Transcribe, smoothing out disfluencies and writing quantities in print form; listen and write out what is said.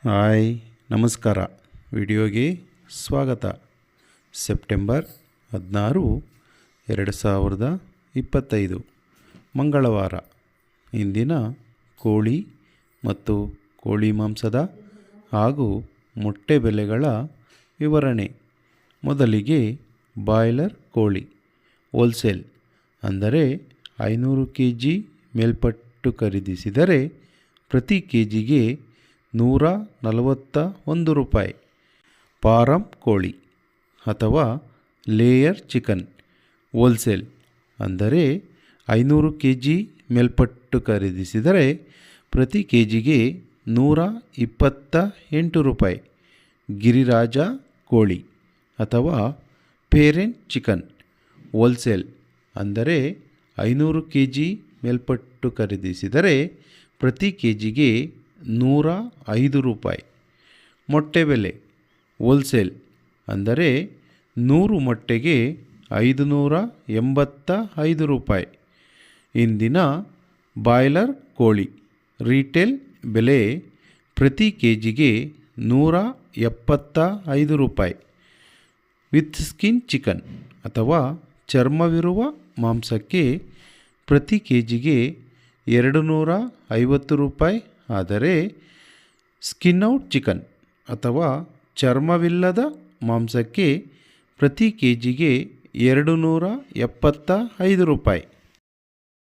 Hi ನಮಸ್ಕಾರ. ವಿಡಿಯೋಗೆ ಸ್ವಾಗತ. ಸೆಪ್ಟೆಂಬರ್ 16, 2025 ಮಂಗಳವಾರ. ಇಂದಿನ ಕೋಳಿ ಮತ್ತು ಕೋಳಿ ಮಾಂಸದ ಹಾಗೂ ಮೊಟ್ಟೆ ಬೆಲೆಗಳ ವಿವರಣೆ. ಮೊದಲಿಗೆ ಬಾಯ್ಲರ್ ಕೋಳಿ ಹೋಲ್ಸೇಲ್ ಅಂದರೆ 500 kg ಮೇಲ್ಪಟ್ಟು ಖರೀದಿಸಿದರೆ ಪ್ರತಿ ಕೆಜಿಗೆ 141 ರೂಪಾಯಿ. ಫಾರಂ ಕೋಳಿ ಅಥವಾ ಲೇಯರ್ ಚಿಕನ್ ಹೋಲ್ಸೇಲ್ ಅಂದರೆ 500 kg ಮೇಲ್ಪಟ್ಟು ಖರೀದಿಸಿದರೆ ಪ್ರತಿ ಕೆಜಿಗೆ 128 ರೂಪಾಯಿ. ಗಿರಿರಾಜ ಕೋಳಿ ಅಥವಾ ಪೇರೆಂಟ್ ಚಿಕನ್ ಹೋಲ್ಸೇಲ್ ಅಂದರೆ 500 kg ಮೇಲ್ಪಟ್ಟು ಖರೀದಿಸಿದರೆ ಪ್ರತಿ ಕೆಜಿಗೆ 105 ರೂಪಾಯಿ. ಮೊಟ್ಟೆ ಬೆಲೆ ಹೋಲ್ಸೇಲ್ ಅಂದರೆ 100 ಮೊಟ್ಟೆಗೆ 585 ರೂಪಾಯಿ. ಇಂದಿನ ಬಾಯ್ಲರ್ ಕೋಳಿ ರೀಟೇಲ್ ಬೆಲೆ ಪ್ರತಿ ಕೆಜಿಗೆ 175 ರೂಪಾಯಿ. ವಿತ್ ಸ್ಕಿನ್ ಚಿಕನ್ ಅಥವಾ ಚರ್ಮವಿರುವ ಮಾಂಸಕ್ಕೆ ಪ್ರತಿ ಕೆಜಿಗೆ 250 ರೂಪಾಯಿ. ಆದರೆ ಸ್ಕಿನ್ ಔಟ್ ಚಿಕನ್ ಅಥವಾ ಚರ್ಮವಿಲ್ಲದ ಮಾಂಸಕ್ಕೆ ಪ್ರತಿ ಕೆಜಿಗೆ 275 ರೂಪಾಯಿ.